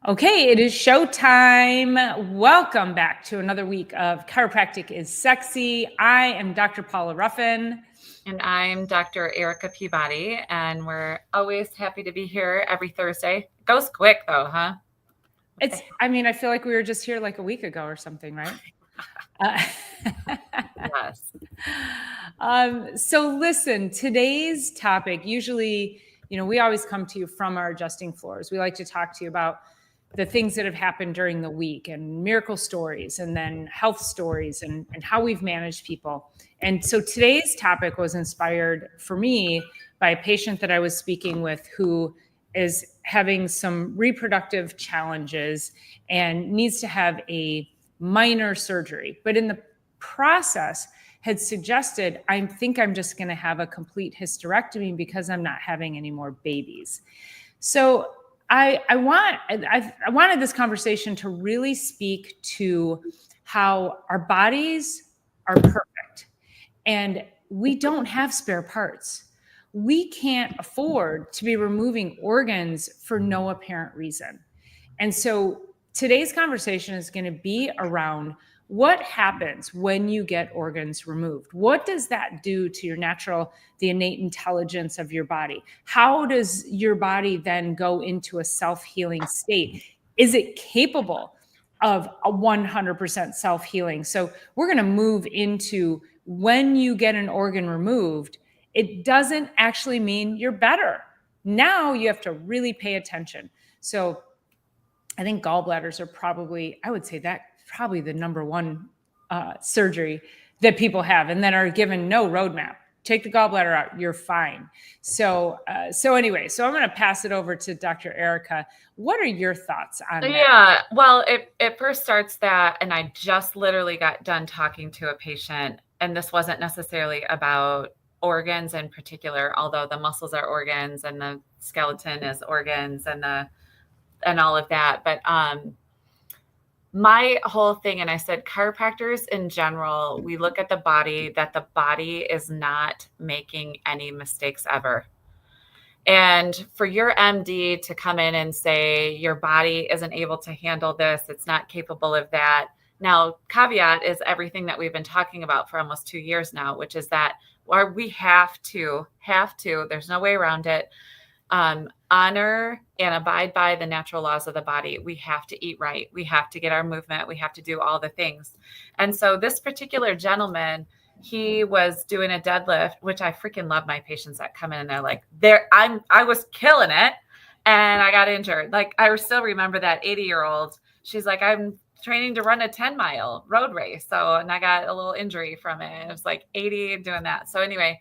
Okay, it is showtime. Welcome back to another week of Chiropractic is Sexy. I am Dr. Paula Ruffin. And I'm Dr. Erica Peabody, and we're always happy to be here every Thursday. It goes quick though, huh? I feel like we were just here like a week ago or something, right? Yes. So listen, today's topic, usually, we always come to you from our adjusting floors. We like to talk to you about the things that have happened during the week and miracle stories and then health stories and how we've managed people. And so today's topic was inspired for me by a patient that I was speaking with who is having some reproductive challenges and needs to have a minor surgery. But in the process, had suggested, I think I'm just going to have a complete hysterectomy because I'm not having any more babies. So I wanted this conversation to really speak to how our bodies are perfect and we don't have spare parts. We can't afford to be removing organs for no apparent reason. And so today's conversation is going to be around what happens when you get organs removed. What does that do to your the innate intelligence of your body? How does your body then go into a self-healing state? Is it capable of a 100% self-healing? So we're going to move into when you get an organ removed, it doesn't actually mean you're better. Now you have to really pay attention. So I think gallbladders are probably the number one surgery that people have and then are given no roadmap. Take the gallbladder out, you're fine. So anyway, I'm going to pass it over to Dr. Erica. What are your thoughts on that? Yeah, well, it first starts that, and I just literally got done talking to a patient, and this wasn't necessarily about organs in particular, although the muscles are organs and the skeleton is organs and all of that. But my whole thing, and I said chiropractors in general, we look at the body, that the body is not making any mistakes ever. And for your MD to come in and say your body isn't able to handle this, it's not capable of that. Now, caveat is everything that we've been talking about for almost 2 years now, which is that we have to, there's no way around it, honor and abide by the natural laws of the body. We have to eat right. We have to get our movement. We have to do all the things. And so this particular gentleman, he was doing a deadlift, which I freaking love my patients that come in and they're like, I was killing it and I got injured. Like I still remember that 80-year-old. She's like, I'm training to run a 10-mile road race. And I got a little injury from it. It was like 80 doing that. So anyway,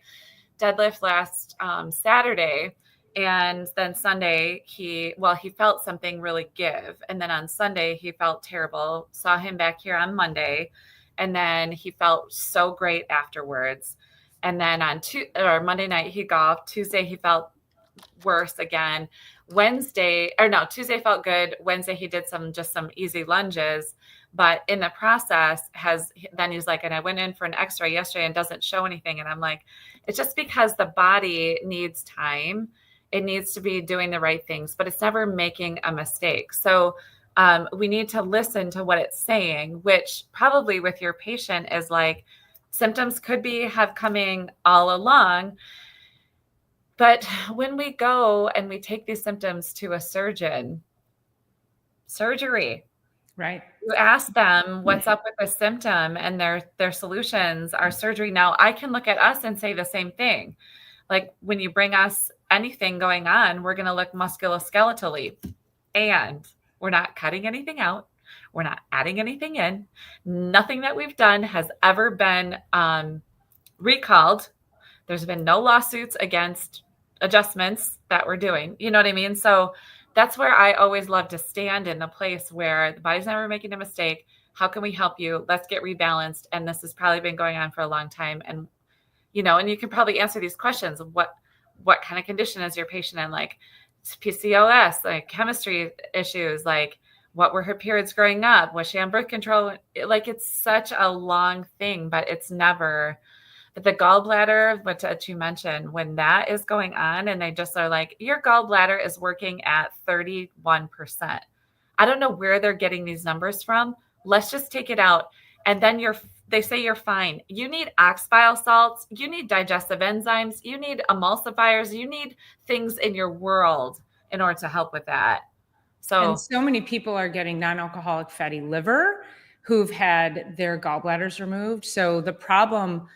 deadlift last Saturday. And then Sunday, he felt something really give. And then on Sunday, he felt terrible. Saw him back here on Monday. And then he felt so great afterwards. And then on Monday night, he golfed. Tuesday, he felt worse again. Tuesday felt good. Wednesday, he did some easy lunges. But in the process then he's like, and I went in for an x-ray yesterday and doesn't show anything. And I'm like, it's just because the body needs time. It needs to be doing the right things, but it's never making a mistake. So we need to listen to what it's saying, which probably with your patient is like symptoms could have coming all along. But when we go and we take these symptoms to a surgery, right? You ask them what's up with the symptom and their solutions are surgery. Now I can look at us and say the same thing. Like when you bring us anything going on, we're going to look musculoskeletally, and we're not cutting anything out. We're not adding anything in. Nothing that we've done has ever been recalled. There's been no lawsuits against adjustments that we're doing. You know what I mean? So that's where I always love to stand in the place where the body's never making a mistake. How can we help you? Let's get rebalanced. And this has probably been going on for a long time. And and you can probably answer these questions. What kind of condition is your patient in? Like PCOS, like chemistry issues, like what were her periods growing up? Was she on birth control? It's such a long thing, but it's never. But the gallbladder, what you mentioned, when that is going on and they just are like, your gallbladder is working at 31%. I don't know where they're getting these numbers from. Let's just take it out. And then they say you're fine. You need ox bile salts. You need digestive enzymes. You need emulsifiers. You need things in your world in order to help with that. And so many people are getting non-alcoholic fatty liver who've had their gallbladders removed. So the problem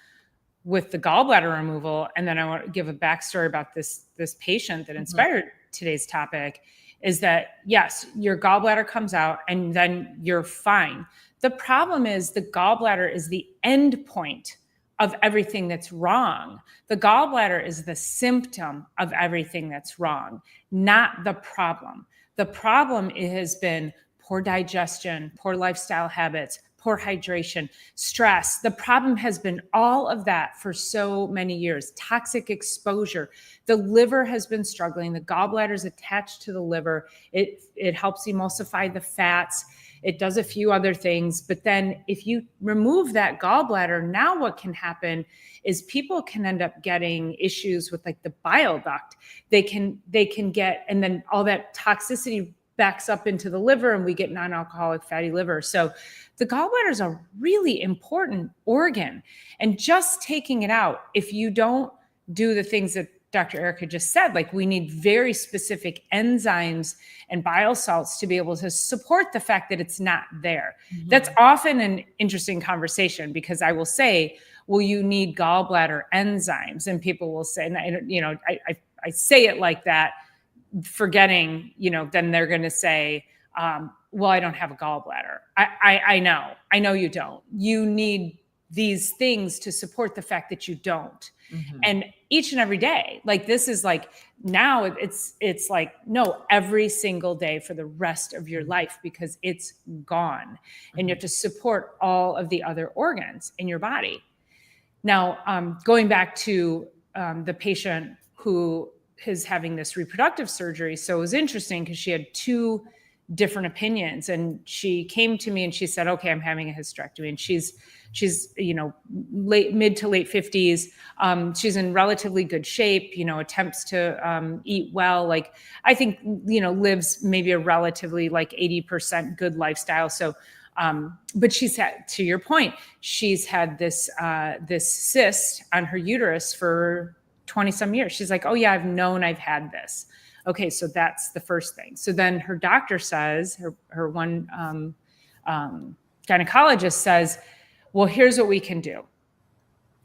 with the gallbladder removal, and then I want to give a backstory about this patient that inspired today's topic, is that yes, your gallbladder comes out and then you're fine. The problem is the gallbladder is the end point of everything that's wrong. The gallbladder is the symptom of everything that's wrong, not the problem. The problem has been poor digestion, poor lifestyle habits, poor hydration, stress. The problem has been all of that for so many years. Toxic exposure. The liver has been struggling. The gallbladder is attached to the liver. It helps emulsify the fats. It does a few other things. But then if you remove that gallbladder, now what can happen is people can end up getting issues with like the bile duct. They can get, and then all that toxicity backs up into the liver and we get non-alcoholic fatty liver. So the gallbladder is a really important organ, and just taking it out, if you don't do the things that Dr. Erica just said, like we need very specific enzymes and bile salts to be able to support the fact that it's not there. That's often an interesting conversation because I will say, well, you need gallbladder enzymes, and people will say, and I say it like that, forgetting, then they're going to say, well, I don't have a gallbladder. I know you don't. You need these things to support the fact that you don't. And each and every day, like this is like, now it's like, no, every single day for the rest of your life, because it's gone and you have to support all of the other organs in your body. Now, going back to the patient who is having this reproductive surgery. So it was interesting because she had two different opinions, and she came to me and she said, okay, I'm having a hysterectomy, and she's mid to late 50s. She's in relatively good shape, attempts to eat well, like I think, lives maybe a relatively like 80% good lifestyle. So but she's had, to your point, she's had this cyst on her uterus for 20 some years. She's like, oh yeah, I've known I've had this. Okay. So that's the first thing. So then her doctor says, her one gynecologist says, well, here's what we can do.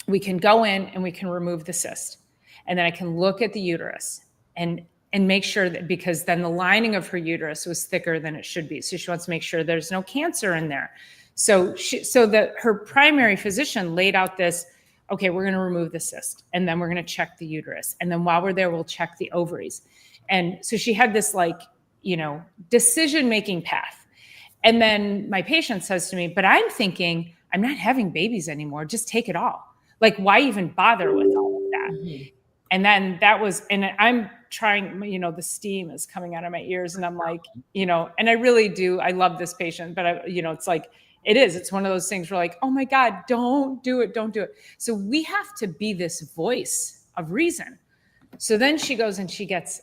We can go in and we can remove the cyst. And then I can look at the uterus and make sure that, because then the lining of her uterus was thicker than it should be. So she wants to make sure there's no cancer in there. So her primary physician laid out this, okay, we're going to remove the cyst, and then we're going to check the uterus. And then while we're there, we'll check the ovaries. And so she had this decision-making path. And then my patient says to me, but I'm thinking, I'm not having babies anymore. Just take it all. Like, why even bother with all of that? And then and I'm trying, the steam is coming out of my ears, and I'm like, and I really do. I love this patient, but it's like, it's one of those things where like, oh my God, don't do it. Don't do it. So we have to be this voice of reason. So then she goes and she gets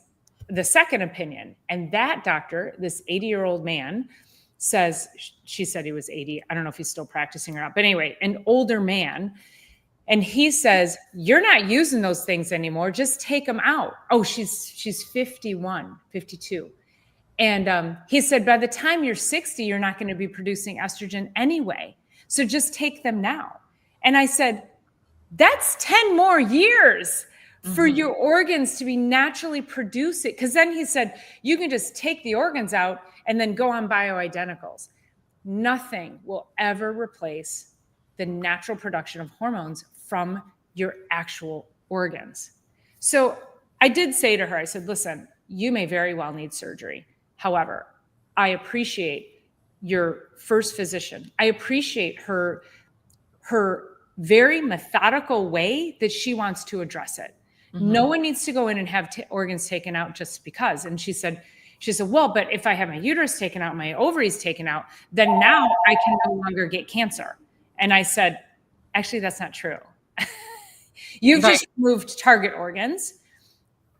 the second opinion. And that doctor, this 80-year-old man, says, she said he was 80. I don't know if he's still practicing or not, but anyway, an older man. And he says, you're not using those things anymore. Just take them out. Oh, she's 51, 52. And he said, by the time you're 60, you're not going to be producing estrogen anyway. So just take them now. And I said, that's 10 more years for your organs to be naturally producing. Because then he said, you can just take the organs out and then go on bioidenticals. Nothing will ever replace the natural production of hormones from your actual organs. So I did say to her, I said, listen, you may very well need surgery. However, I appreciate your first physician. I appreciate her very methodical way that she wants to address it. No one needs to go in and have organs taken out just because. And she said, well, but if I have my uterus taken out, my ovaries taken out, then now I can no longer get cancer. And I said, actually, that's not true. You've just removed target organs,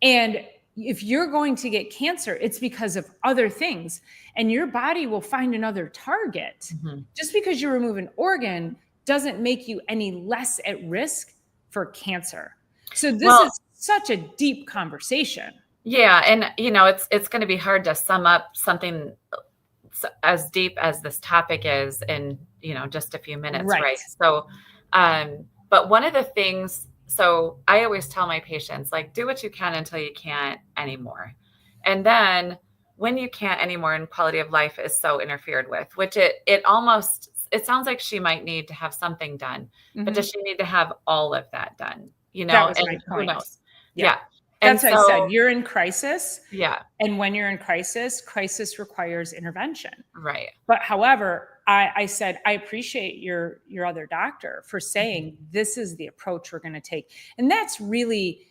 and if you're going to get cancer, it's because of other things, and your body will find another target. Just because you remove an organ doesn't make you any less at risk for cancer. So this is such a deep conversation. Yeah. And, it's going to be hard to sum up something as deep as this topic is in, just a few minutes. Right. So, but one of the things, so I always tell my patients, like, do what you can until you can't anymore. And then when you can't anymore and quality of life is so interfered with, which it sounds like she might need to have something done, but does she need to have all of that done? That was my point. Who knows? Yeah. That's why I said you're in crisis. Yeah. And when you're in crisis requires intervention. Right. But however, I said, I appreciate your other doctor for saying this is the approach we're going to take. And that's really,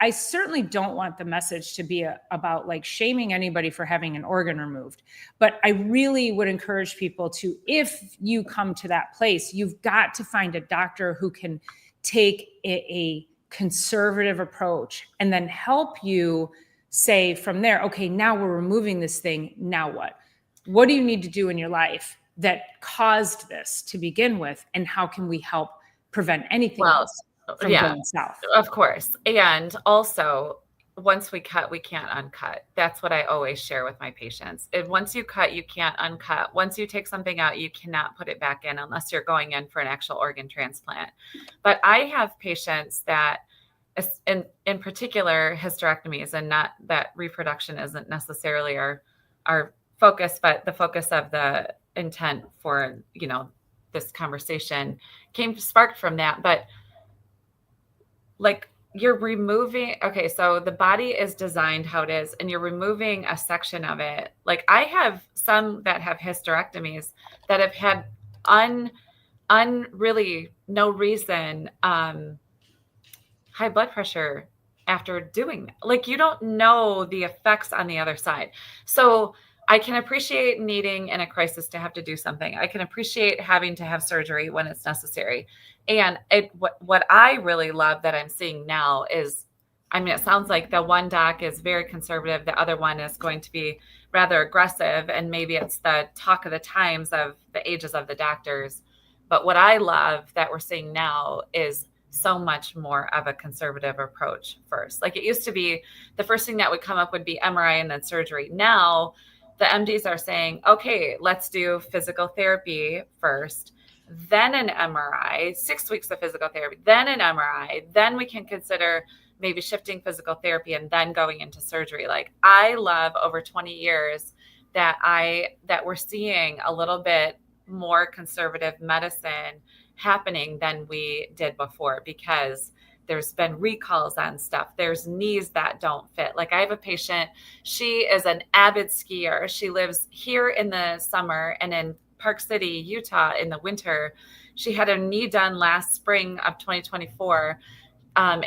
I certainly don't want the message to be about like shaming anybody for having an organ removed. But I really would encourage people to, if you come to that place, you've got to find a doctor who can take a conservative approach and then help you say from there, okay, now we're removing this thing. Now what? What do you need to do in your life that caused this to begin with? And how can we help prevent anything else from going south? Of course. And also, once we cut, we can't uncut. That's what I always share with my patients. Once you cut, you can't uncut. Once you take something out, you cannot put it back in unless you're going in for an actual organ transplant. But I have patients that, in particular, hysterectomies, and not that reproduction isn't necessarily our focus, but the focus of the intent for, this conversation sparked from that. But like, you're removing, okay, so the body is designed how it is, and you're removing a section of it. Like, I have some that have hysterectomies that have had really no reason, high blood pressure after doing that. Like, you don't know the effects on the other side. So I can appreciate needing in a crisis to have to do something. I can appreciate having to have surgery when it's necessary. And what I really love that I'm seeing now is, it sounds like the one doc is very conservative. The other one is going to be rather aggressive. And maybe it's the talk of the times of the ages of the doctors. But what I love that we're seeing now is so much more of a conservative approach first. Like, it used to be the first thing that would come up would be MRI and then surgery. Now the MDs are saying, okay, let's do physical therapy first, then an MRI, 6 weeks of physical therapy, then an MRI, then we can consider maybe shifting physical therapy and then going into surgery. Like, I love over 20 years that we're seeing a little bit more conservative medicine happening than we did before, because there's been recalls on stuff. There's knees that don't fit. Like, I have a patient, she is an avid skier. She lives here in the summer and in Park City, Utah in the winter. She had her knee done last spring of 2024.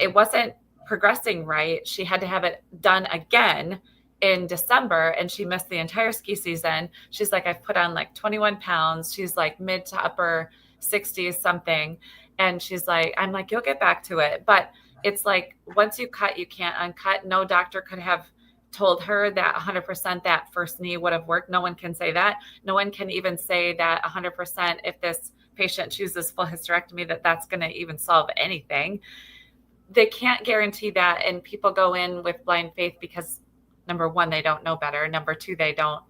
It wasn't progressing right. She had to have it done again in December, and she missed the entire ski season. She's like, I've put on like 21 pounds. She's like mid to upper 60s something. And she's like, I'm like, you'll get back to it. But it's like, once you cut, you can't uncut. No doctor could have told her that 100% that first knee would have worked. No one can say that. No one can even say that 100% if this patient chooses full hysterectomy, that's going to even solve anything. They can't guarantee that. And people go in with blind faith because, number one, they don't know better. Number two, they don't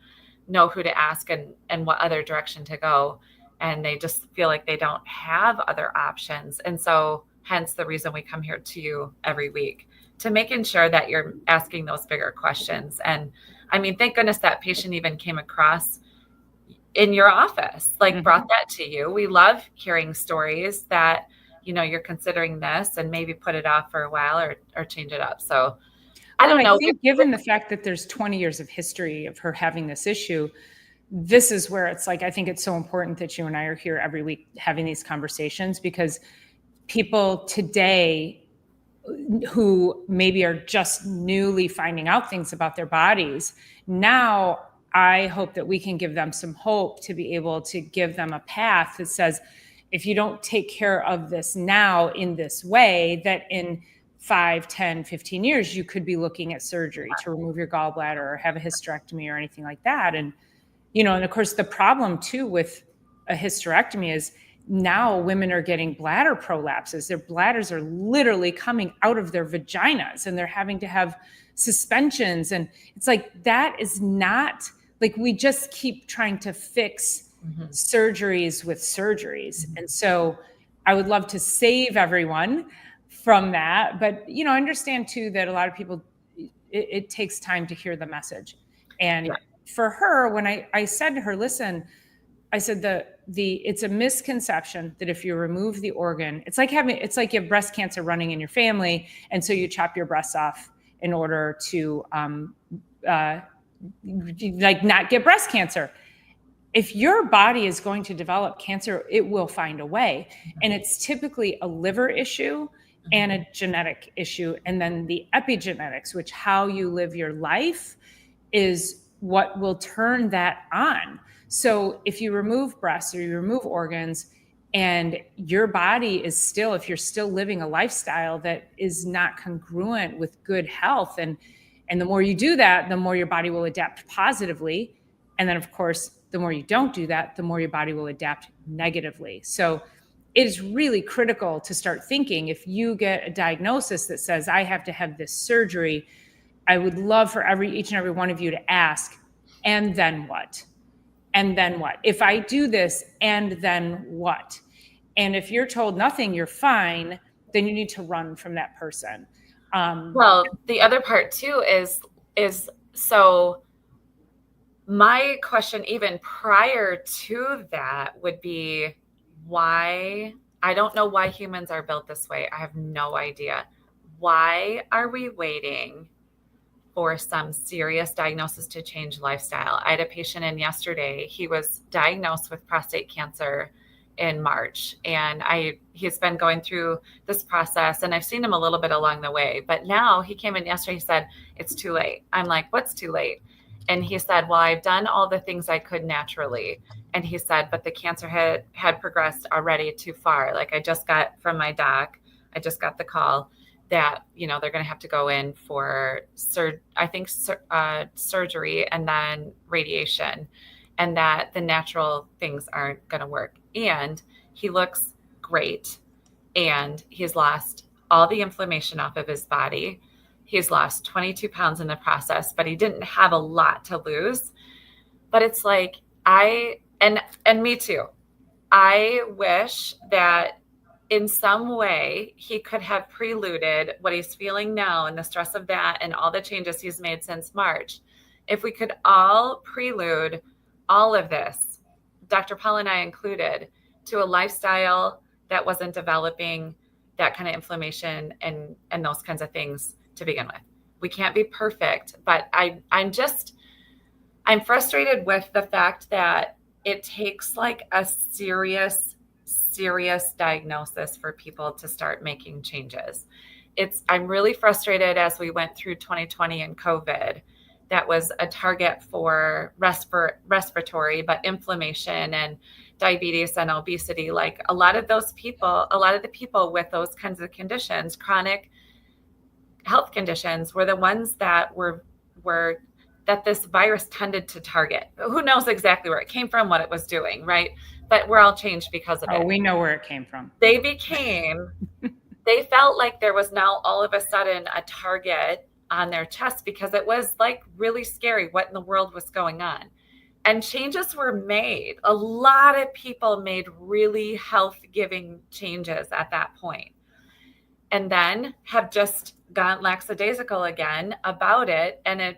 know who to ask and what other direction to go. And they just feel like they don't have other options. And so hence the reason we come here to you every week, to making sure that you're asking those bigger questions. And thank goodness that patient even came across in your office, like brought that to you. We love hearing stories that, you're considering this and maybe put it off for a while or change it up. So I don't know. I think given the fact that there's 20 years of history of her having this issue, this is where it's like, I think it's so important that you and I are here every week having these conversations, because people today who maybe are just newly finding out things about their bodies, now I hope that we can give them some hope to be able to give them a path that says, if you don't take care of this now in this way, that in 5, 10, 15 years, you could be looking at surgery to remove your gallbladder or have a hysterectomy or anything like that. And, and of course, the problem too with a hysterectomy is now women are getting bladder prolapses. Their bladders are literally coming out of their vaginas and they're having to have suspensions. And it's like, that is not like, we just keep trying to fix surgeries with surgeries. And so I would love to save everyone from that. But, I understand too that a lot of people, it takes time to hear the message. And for her, when I said to her, listen, I said it's a misconception that if you remove the organ, it's like you have breast cancer running in your family. And so you chop your breasts off in order to like not get breast cancer. If your body is going to develop cancer, it will find a way. And it's typically a liver issue and a genetic issue. And then the epigenetics, which how you live your life, is what will turn that on. So if you remove breasts or you remove organs and your body is still, if you're still living a lifestyle that is not congruent with good health, and the more you do that, the more your body will adapt positively. And then of course, the more you don't do that, the more your body will adapt negatively. So it is really critical to start thinking, if you get a diagnosis that says, I have to have this surgery, I would love for each and every one of you to ask, and then what? And then what? If I do this, and then what? And if you're told nothing, you're fine, then you need to run from that person. Well, the other part too is so my question even prior to that would be, why? I don't know why humans are built this way. I have no idea. Why are we waiting for some serious diagnosis to change lifestyle? I had a patient in yesterday. He was diagnosed with prostate cancer in March, and he's been going through this process, and I've seen him a little bit along the way, but now he came in yesterday. He said, it's too late. I'm like, what's too late? And he said, well, I've done all the things I could naturally. And he said, but the cancer had progressed already too far. Like, I just got from my doc, I just got the call that, they're going to have to go in for surgery and then radiation, and that the natural things aren't going to work. And he looks great. And he's lost all the inflammation off of his body. He's lost 22 pounds in the process, but he didn't have a lot to lose. But it's like, and me too, I wish that in some way he could have preluded what he's feeling now and the stress of that and all the changes he's made since March. If we could all prelude all of this, Dr. Paula and I included, to a lifestyle that wasn't developing that kind of inflammation and those kinds of things to begin with. We can't be perfect, but I'm frustrated with the fact that it takes like a serious diagnosis for people to start making changes. I'm really frustrated as we went through 2020 and COVID. That was a target for respiratory, but inflammation and diabetes and obesity. Like a lot of the people with those kinds of conditions, chronic health conditions, were the ones that were that this virus tended to target. Who knows exactly where it came from, what it was doing, right? But we're all changed because of it. Oh, we know where it came from. They felt like there was now all of a sudden a target on their chest because it was like really scary what in the world was going on. And changes were made. A lot of people made really health-giving changes at that point, and then have just gone lackadaisical again about it. And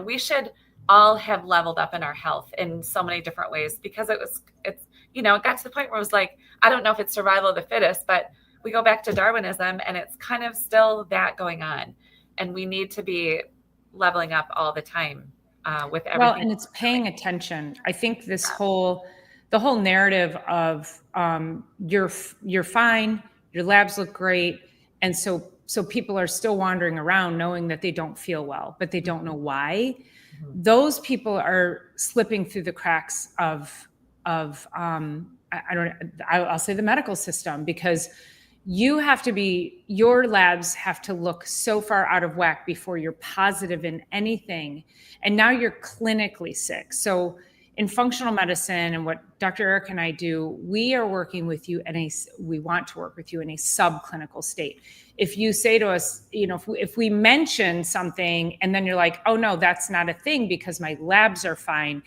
we should all have leveled up in our health in so many different ways, because it got to the point where it was like, I don't know if it's survival of the fittest, but we go back to Darwinism and it's kind of still that going on. And we need to be leveling up all the time with everything. Well, and it's paying attention. I think the whole narrative of you're fine, your labs look great, and so people are still wandering around knowing that they don't feel well, but they don't know why. Mm-hmm. Those people are slipping through the cracks of I'll say the medical system, because your labs have to look so far out of whack before you're positive in anything. And now you're clinically sick. So in functional medicine and what Dr. Eric and I do, we are working with you we want to work with you in a subclinical state. If you say to us, if we mention something and then you're like, oh no, that's not a thing because my labs are fine,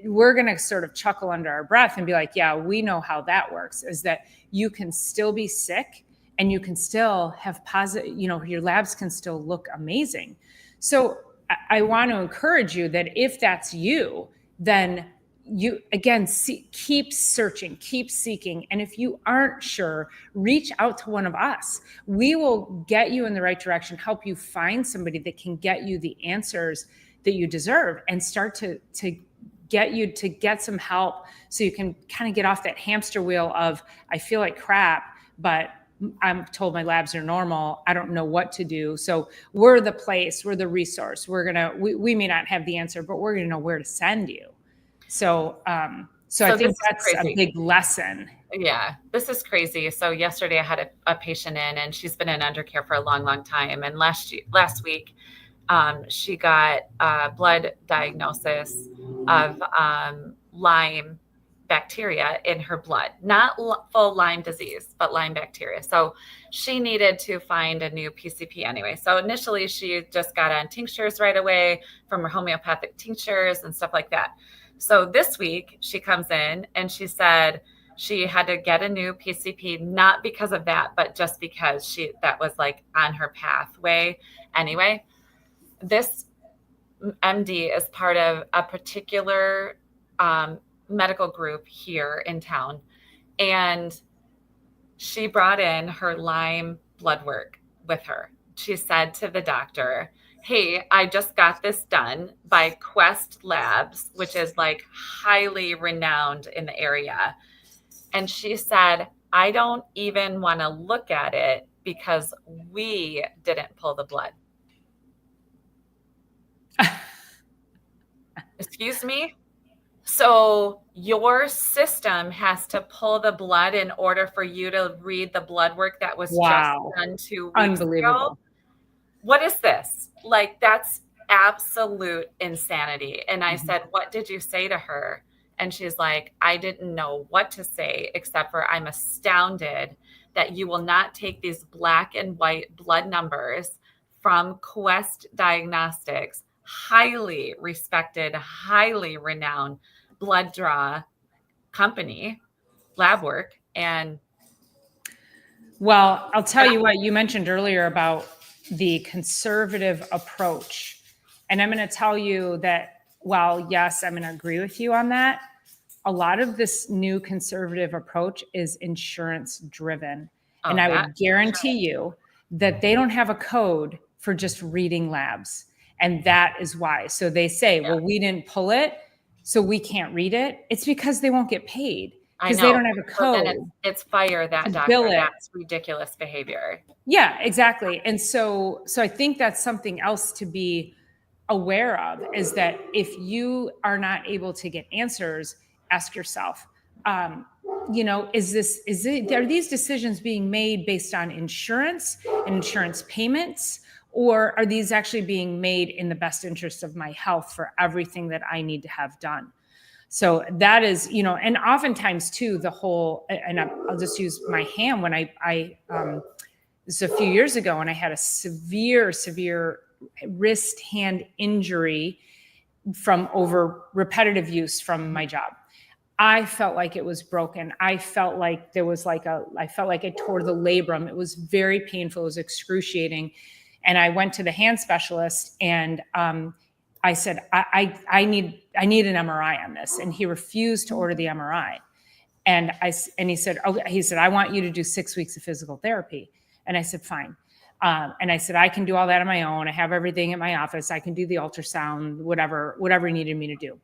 we're going to sort of chuckle under our breath and be like, yeah, we know how that works, is that you can still be sick and you can still have positive, your labs can still look amazing. So I want to encourage you that if that's you, then you again keep searching, keep seeking. And if you aren't sure, reach out to one of us. We will get you in the right direction, help you find somebody that can get you the answers that you deserve and start to get you to get some help so you can kind of get off that hamster wheel of, I feel like crap, but I'm told my labs are normal. I don't know what to do. So we're the place, we're the resource. We may not have the answer, but we're going to know where to send you. So I think that's a big lesson. Yeah, this is crazy. So yesterday I had a patient in, and she's been in undercare for a long, long time. And last week, she got a blood diagnosis of Lyme bacteria in her blood, not full Lyme disease, but Lyme bacteria. So she needed to find a new PCP anyway. So initially she just got on tinctures right away from her homeopathic tinctures and stuff like that. So this week she comes in and she said she had to get a new PCP, not because of that, but just because that was like on her pathway anyway. This MD is part of a particular medical group here in town. And she brought in her Lyme blood work with her. She said to the doctor, hey, I just got this done by Quest Labs, which is like highly renowned in the area. And she said, I don't even want to look at it because we didn't pull the blood. Excuse me? So your system has to pull the blood in order for you to read the blood work that was just done 2 weeks Unbelievable. ago? What is this? Like, that's absolute insanity. And I said, what did you say to her? And she's like, I didn't know what to say, except for I'm astounded that you will not take these black and white blood numbers from Quest Diagnostics, highly respected, highly renowned blood draw company, lab work. And well, I'll tell you what, you mentioned earlier about the conservative approach. And I'm going to tell you that while, yes, I'm going to agree with you on that, a lot of this new conservative approach is insurance driven. And I would guarantee you that they don't have a code for just reading labs. And that is why. So they say, well, we didn't pull it, so we can't read it. It's because they won't get paid because they don't have a code. Then it's fire that doctor. That's ridiculous behavior. Yeah, exactly. And so I think that's something else to be aware of, is that if you are not able to get answers, ask yourself, are these decisions being made based on insurance and insurance payments? Or are these actually being made in the best interest of my health for everything that I need to have done? So that is, and oftentimes too, and I'll just use my hand when this is a few years ago, and I had a severe wrist hand injury from over repetitive use from my job. I felt like it was broken. I felt like I tore the labrum. It was very painful. It was excruciating. And I went to the hand specialist and I said, I need an MRI on this. And he refused to order the MRI. And he said, I want you to do 6 weeks of physical therapy. And I said, fine. And I said, I can do all that on my own. I have everything at my office. I can do the ultrasound, whatever he needed me to do.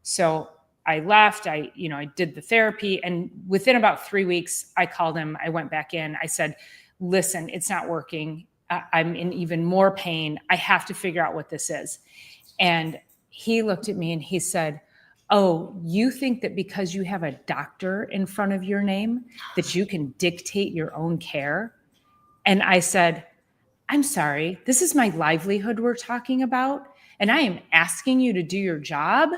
So I left, I did the therapy. And within about 3 weeks, I called him. I went back in. I said, listen, it's not working. I'm in even more pain. I have to figure out what this is. And he looked at me and he said, oh, you think that because you have a doctor in front of your name that you can dictate your own care? And I said, I'm sorry, this is my livelihood we're talking about. And I am asking you to do your job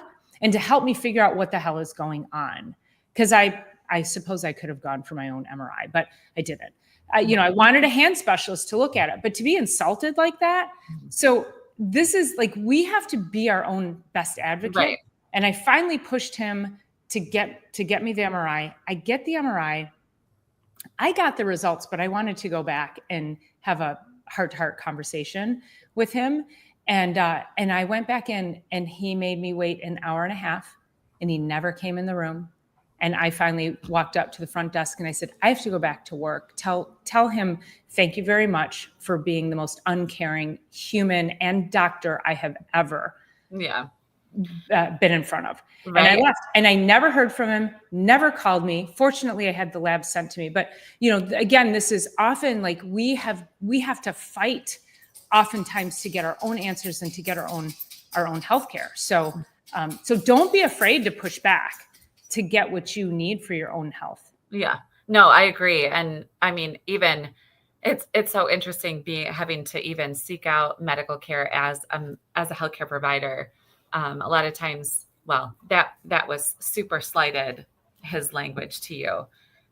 and to help me figure out what the hell is going on. Because I suppose I could have gone for my own MRI, but I didn't. I wanted a hand specialist to look at it, but to be insulted like that. So this is like, we have to be our own best advocate. Right. And I finally pushed him to get me the MRI. I get the MRI. I got the results, but I wanted to go back and have a heart-to-heart conversation with him. And I went back in, and he made me wait an hour and a half, and he never came in the room. And I finally walked up to the front desk and I said, I have to go back to work. Tell him, thank you very much for being the most uncaring human and doctor I have ever been in front of. Right. And I left, and I never heard from him, never called me. Fortunately, I had the lab sent to me. But, again, this is often like we have to fight oftentimes to get our own answers and to get our own healthcare. So don't be afraid to push back to get what you need for your own health. Yeah, no, I agree. And I mean, even it's so interesting having to even seek out medical care as a healthcare provider. A lot of times, well, that was super slighted, his language to you.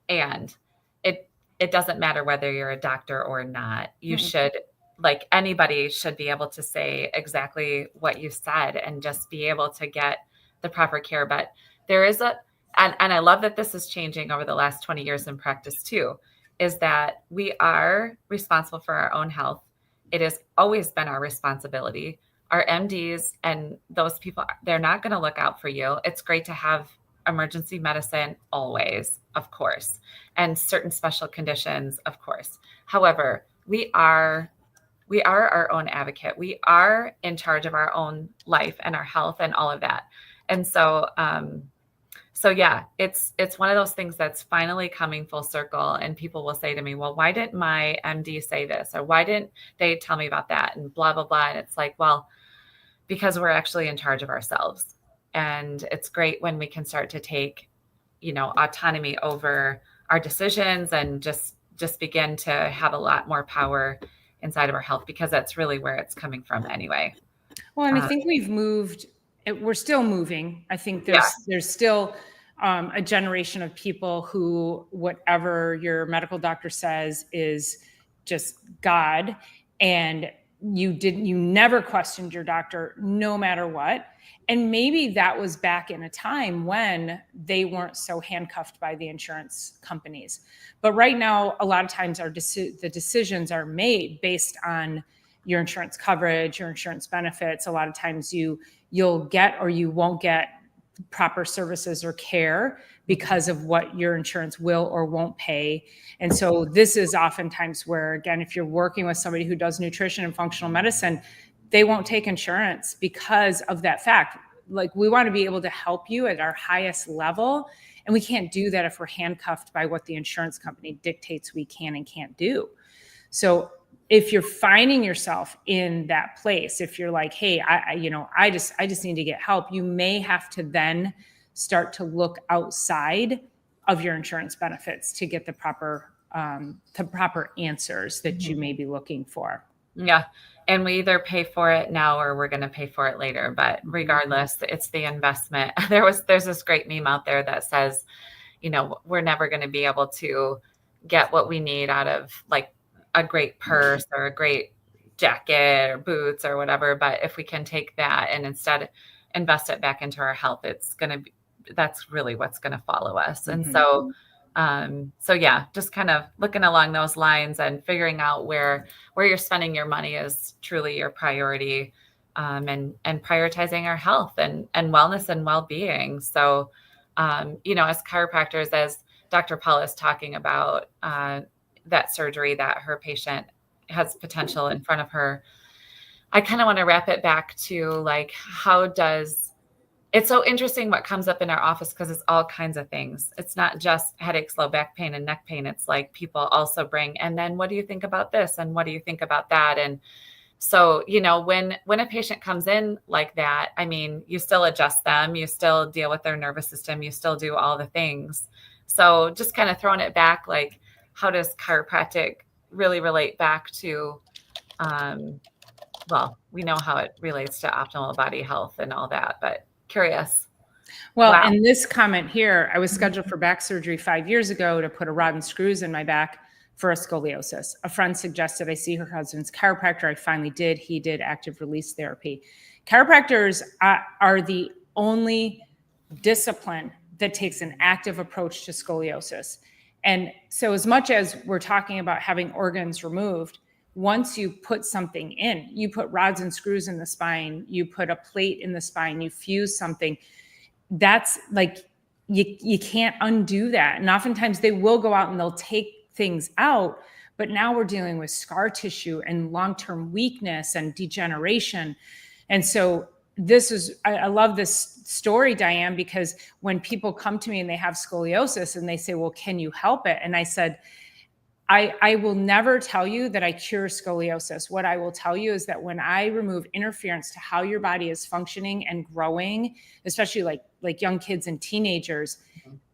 And it doesn't matter whether you're a doctor or not. You should, like, anybody should be able to say exactly what you said and just be able to get the proper care. But there is and I love that this is changing over the last 20 years in practice too, is that we are responsible for our own health. It has always been our responsibility. Our MDs and those people, they're not going to look out for you. It's great to have emergency medicine always, of course, and certain special conditions, of course. However, we are our own advocate. We are in charge of our own life and our health and all of that. And so, yeah, it's one of those things that's finally coming full circle. And people will say to me, well, why didn't my MD say this? Or why didn't they tell me about that? And blah, blah, blah. And it's like, well, because we're actually in charge of ourselves. And it's great when we can start to take, autonomy over our decisions and just begin to have a lot more power inside of our health, because that's really where it's coming from anyway. Well, and I think we've moved, we're still moving. I think there's still a generation of people who whatever your medical doctor says is just God, and you never questioned your doctor no matter what. And maybe that was back in a time when they weren't so handcuffed by the insurance companies. But right now, a lot of times the decisions are made based on your insurance coverage, your insurance benefits. A lot of times you'll get or you won't get proper services or care because of what your insurance will or won't pay. And so this is oftentimes where, again, if you're working with somebody who does nutrition and functional medicine, they won't take insurance because of that fact. Like, we want to be able to help you at our highest level. And we can't do that if we're handcuffed by what the insurance company dictates we can and can't do. So if you're finding yourself in that place, if you're like, hey, I just need to get help, you may have to then start to look outside of your insurance benefits to get the proper answers that you may be looking for. Yeah. And we either pay for it now or we're going to pay for it later. But regardless, it's the investment. There's this great meme out there that says, we're never going to be able to get what we need out of like a great purse or a great jacket or boots or whatever. But if we can take that and instead invest it back into our health, that's really what's going to follow us. And so yeah, just kind of looking along those lines and figuring out where you're spending your money is truly your priority, and prioritizing our health and wellness and well-being. So, as chiropractors, as Dr. Paula is talking about, that surgery that her patient has potential in front of her, I kind of want to wrap it back to like, it's so interesting what comes up in our office, because it's all kinds of things. It's not just headaches, low back pain, and neck pain. It's like people also bring, and then what do you think about this? And what do you think about that? And So, when a patient comes in like that, I mean, you still adjust them, you still deal with their nervous system, you still do all the things. So just kind of throwing it back, like, how does chiropractic really relate back to, well, we know how it relates to optimal body health and all that, but curious. Well, Wow. in this comment here, I was scheduled for back surgery 5 years ago to put a rod and screws in my back for a scoliosis. A friend suggested I see her husband's chiropractor. I finally did. He did active release therapy. Chiropractors are the only discipline that takes an active approach to scoliosis. And so, as much as we're talking about having organs removed, once you put something in, you put rods and screws in the spine, you put a plate in the spine, you fuse something, that's like, you can't undo that. And oftentimes they will go out and they'll take things out, but now we're dealing with scar tissue and long-term weakness and degeneration. And so I love this story, Diane, because when people come to me and they have scoliosis and they say, well, can you help it? And I said, I will never tell you that I cure scoliosis. What I will tell you is that when I remove interference to how your body is functioning and growing, especially like young kids and teenagers,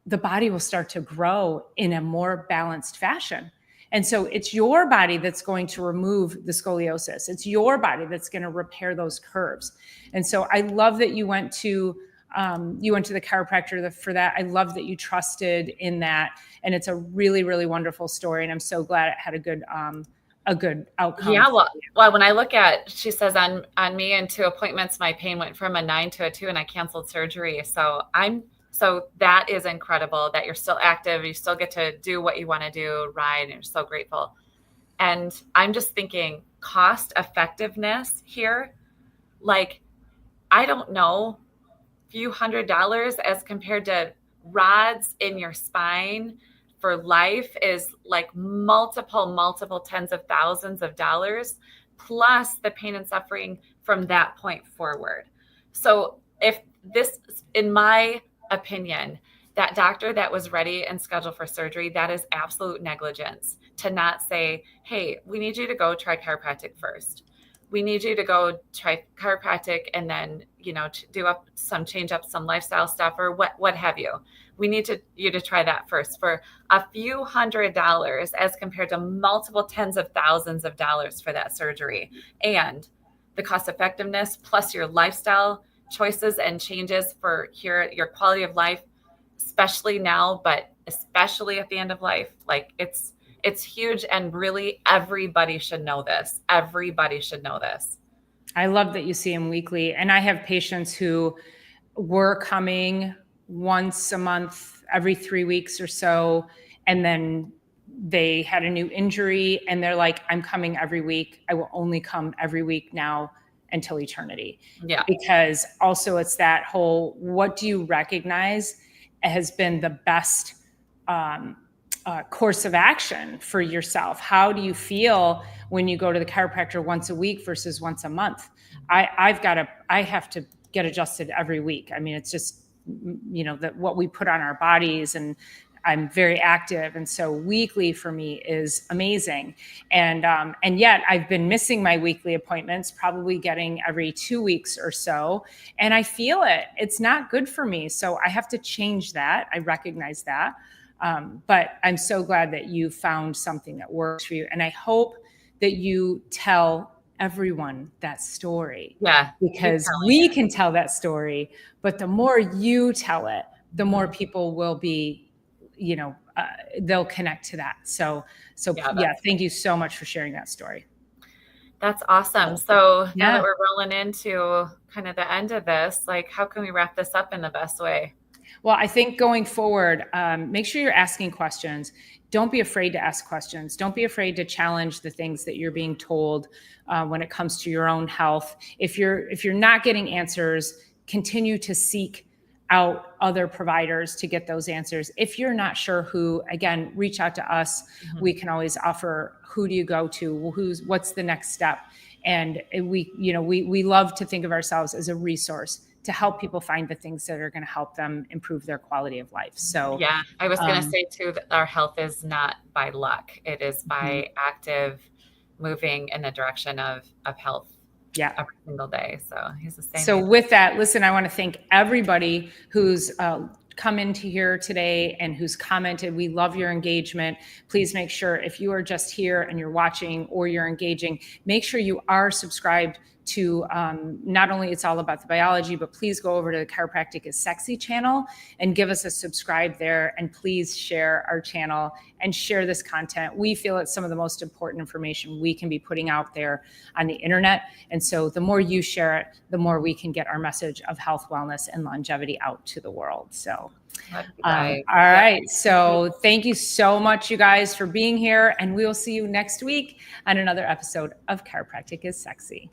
the body will start to grow in a more balanced fashion. And so it's your body that's going to remove the scoliosis. It's your body that's going to repair those curves. And so I love that you went to the chiropractor for that. I love that you trusted in that. And it's a really, really wonderful story. And I'm so glad it had a good outcome. Yeah. Well, when I look at, she says on me and 2 appointments, my pain went from a 9 to a 2 and I canceled surgery. So that is incredible that you're still active. You still get to do what you want to do, ride, and you're so grateful. And I'm just thinking cost effectiveness here. Like, I don't know, few $100s as compared to rods in your spine for life is like multiple tens of thousands of dollars, plus the pain and suffering from that point forward. So if this, in my opinion, that doctor that was ready and scheduled for surgery, that is absolute negligence to not say, hey, we need you to go try chiropractic first. We need you to go try chiropractic and then, change up some lifestyle stuff or what have you. We need you to try that first for a few $100s as compared to multiple tens of thousands of dollars for that surgery. And the cost effectiveness plus your lifestyle choices and changes for your quality of life, especially now, but especially at the end of life. Like it's huge. And really everybody should know this. Everybody should know this. I love that you see him weekly. And I have patients who were coming once a month, every 3 weeks or so. And then they had a new injury and they're like, I'm coming every week. I will only come every week now until eternity. Yeah. Because also it's that whole, what do you recognize has been the best course of action for yourself? How do you feel when you go to the chiropractor once a week versus once a month? I have to get adjusted every week. I mean, it's just, that what we put on our bodies, and I'm very active. And so weekly for me is amazing. And yet I've been missing my weekly appointments, probably getting every 2 weeks or so. And I feel it. It's not good for me. So I have to change that. I recognize that. But I'm so glad that you found something that works for you. And I hope that you tell everyone that story. Yeah. Because we can tell that story, but the more you tell it, the more people will be, they'll connect to that. So yeah, thank you so much for sharing that story. That's awesome. So now that we're rolling into kind of the end of this, like, how can we wrap this up in the best way? Well, I think going forward, make sure you're asking questions. Don't be afraid to ask questions. Don't be afraid to challenge the things that you're being told when it comes to your own health. If you're not getting answers, continue to seek out other providers to get those answers. If you're not sure who, again, reach out to us. Mm-hmm. We can always offer, who do you go to? What's the next step? And we love to think of ourselves as a resource to help people find the things that are going to help them improve their quality of life. So yeah, I was going to say too, that our health is not by luck. It is by active moving in the direction of health Yeah. every single day. So he's the same. So with that, listen, I want to thank everybody who's come into here today and who's commented. We love your engagement. Please make sure if you are just here and you're watching or you're engaging, make sure you are subscribed to not only It's All About the Biology, but please go over to the Chiropractic is Sexy channel and give us a subscribe there. And please share our channel and share this content. We feel it's some of the most important information we can be putting out there on the internet. And so the more you share it, the more we can get our message of health, wellness, and longevity out to the world. So, all right. So thank you so much, you guys, for being here. And we will see you next week on another episode of Chiropractic is Sexy.